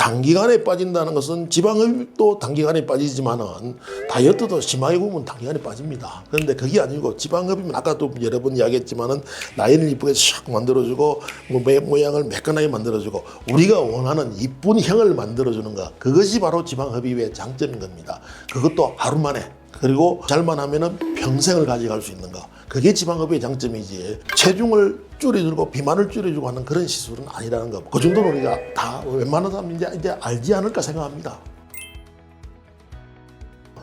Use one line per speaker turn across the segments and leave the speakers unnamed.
단기간에 빠진다는 것은 지방흡입도 단기간에 빠지지만은 다이어트도 심하게 보면 단기간에 빠집니다. 그런데 그게 아니고 지방흡입은 아까도 여러 번 이야기했지만은 라인을 이쁘게 샥 만들어주고 뭐 모양을 매끈하게 만들어주고 우리가 원하는 이쁜 형을 만들어주는 것, 그것이 바로 지방흡입의 장점인 겁니다. 그것도 하루 만에, 그리고 잘만 하면은 평생을 가져갈 수 있는 거, 그게 지방흡입의 장점이지 체중을 줄여주고 비만을 줄여주고 하는 그런 시술은 아니라는 거. 그 정도는 우리가 다 웬만한 사람이 이제 알지 않을까 생각합니다.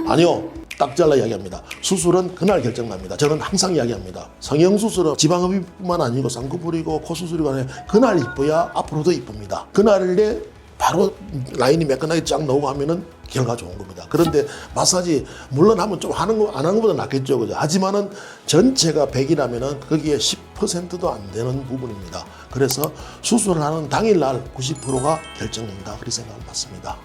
아니요, 딱 잘라 이야기합니다. 수술은 그날 결정납니다. 저는 항상 이야기합니다. 성형수술은 지방흡입뿐만 아니고 쌍꺼풀이고 코수술이고 하는 그날 이뻐야 앞으로도 이쁩니다. 그날에 바로 라인이 매끈하게 쫙 나오고 하면은 결과 좋은 겁니다. 그런데 마사지 물론 하면 좀 하는 거 안 하는 것보다 낫겠죠, 그죠? 하지만은 전체가 100이라면은 거기에 10%도 안 되는 부분입니다. 그래서 수술을 하는 당일날 90%가 결정된다, 그렇게 생각은 받습니다.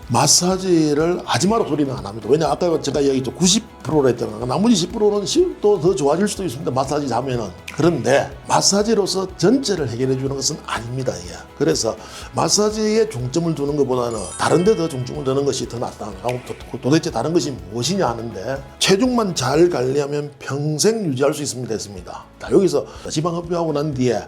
마사지를 하지 마라 소리는 안 합니다. 왜냐, 아까 제가 얘기했죠. 90%라 했잖아요. 나머지 10%는 또 더 좋아질 수도 있습니다. 마사지 하면은. 그런데 마사지로서 전체를 해결해 주는 것은 아닙니다. 이게. 그래서 마사지에 중점을 두는 것보다는 다른 데 더 중점을 두는 것이 더 낫다. 도대체 다른 것이 무엇이냐 하는데, 체중만 잘 관리하면 평생 유지할 수 있습니다. 했습니다. 자, 여기서 지방흡입하고 난 뒤에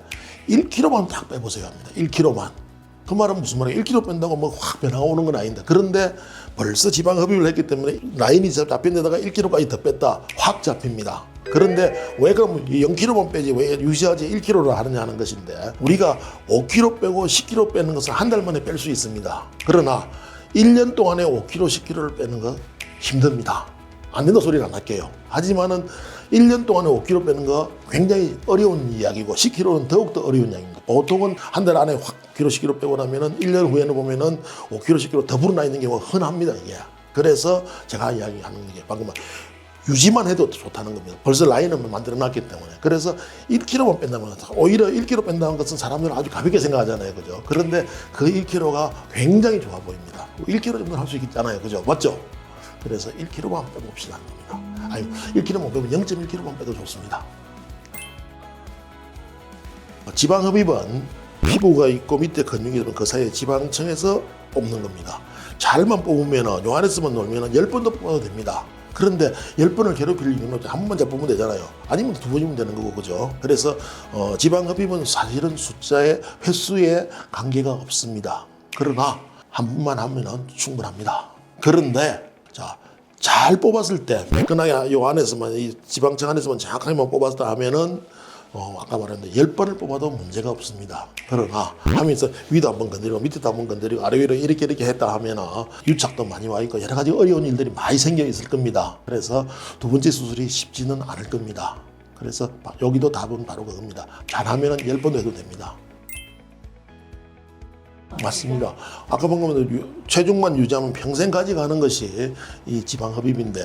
1kg만 딱 빼보세요 합니다. 1kg만. 그 말은 무슨 말이에요? 1kg 뺀다고 뭐 확 변화가 오는 건 아닌데, 그런데 벌써 지방 흡입을 했기 때문에 라인이 잡힌 데다가 1kg까지 더 뺐다, 확 잡힙니다. 그런데 왜 그럼 0kg만 빼지 왜 유지하지 1kg를 하느냐 하는 것인데, 우리가 5kg 빼고 10kg 빼는 것은 한 달 만에 뺄 수 있습니다. 그러나 1년 동안에 5kg, 10kg를 빼는 건 힘듭니다. 안 된다 소리는 안 할게요. 하지만은 1년 동안에 5kg 빼는 거 굉장히 어려운 이야기고 10kg는 더욱더 어려운 이야기입니다. 보통은 한 달 안에 확 kg, 10kg 빼고 나면은 1년 후에는 보면은 5kg, 10kg 더 불어나 있는 경우가 흔합니다, 이게. 그래서 제가 이야기하는 게 방금 유지만 해도 좋다는 겁니다. 벌써 라인을 만들어 놨기 때문에. 그래서 1kg만 뺀다면, 오히려 1kg 뺀다는 것은 사람들은 아주 가볍게 생각하잖아요, 그죠? 그런데 그 1kg가 굉장히 좋아 보입니다. 1kg 정도는 할 수 있잖아요, 그죠? 맞죠? 그래서 1kg만 빼봅시다. 아니, 1kg만 빼면 0.1kg만 빼도 좋습니다. 지방흡입은 피부가 있고 밑에 근육이 있으면 그 사이에 지방층에서 뽑는 겁니다. 잘만 뽑으면, 요 안에서만 놀면 10번도 뽑아도 됩니다. 그런데 10번을 괴롭힐 이유는 한 번만 잘 뽑으면 되잖아요. 아니면 2번이면 되는 거고, 그죠? 그래서 지방흡입은 사실은 숫자의 횟수에 관계가 없습니다. 그러나 한 번만 하면 충분합니다. 그런데 자, 잘 뽑았을 때 매끈하게 요 안에서만, 이 지방층 안에서만 정확하게만 뽑았다 하면은 아까 말했는데 10번을 뽑아도 문제가 없습니다. 그러나 하면서 위도 한번 건드리고 밑에도 한번 건드리고 아래 위로 이렇게 했다 하면은 유착도 많이 와 있고 여러 가지 어려운 일들이 많이 생겨 있을 겁니다. 그래서 두 번째 수술이 쉽지는 않을 겁니다. 그래서 여기도 답은 바로 그겁니다. 잘하면은 10번도 해도 됩니다. 맞습니다. 아까 방금 체중만 유지하면 평생 가져가는 것이 이 지방흡입인데,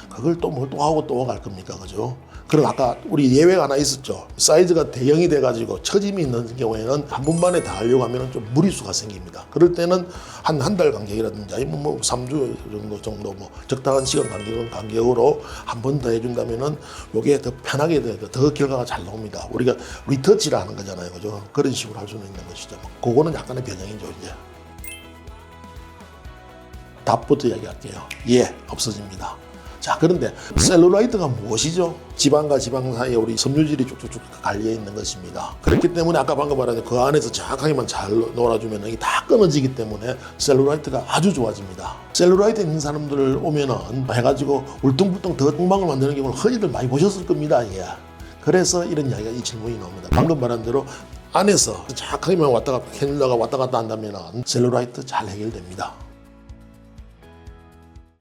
그걸 또 뭘 또 하고 또 갈 겁니까, 그죠? 그럼 아까 우리 예외가 하나 있었죠. 사이즈가 대형이 돼가지고 처짐이 있는 경우에는 한 번만에 다 하려고 하면 좀 무리수가 생깁니다. 그럴 때는 한 달 간격이라든지 아니면 뭐 3주 정도 뭐 적당한 시간 간격으로 한 번 더 해준다면은 요게 더 편하게 돼요. 더 결과가 잘 나옵니다. 우리가 리터치를 하는 거잖아요, 그죠? 그런 식으로 할 수는 있는 것이죠. 그거는 약간의 변형이죠, 이제. 답부터 이야기할게요. 예, 없어집니다. 자, 그런데 셀룰라이트가 무엇이죠? 지방과 지방 사이에 우리 섬유질이 쭉쭉쭉 갈려 있는 것입니다. 그렇기 때문에 아까 방금 말한 그 안에서 정확하게만 잘 놀아주면 이게 다 끊어지기 때문에 셀룰라이트가 아주 좋아집니다. 셀룰라이트 있는 사람들 오면은 해가지고 울퉁불퉁 더 똥방을 만드는 경우를 흔히들 많이 보셨을 겁니다. 예. 그래서 이런 이야기가, 이 질문이 나옵니다. 방금 말한 대로 안에서 정확하게만 왔다 갔다, 캐뉼라가 왔다 갔다 한다면 셀룰라이트 잘 해결됩니다.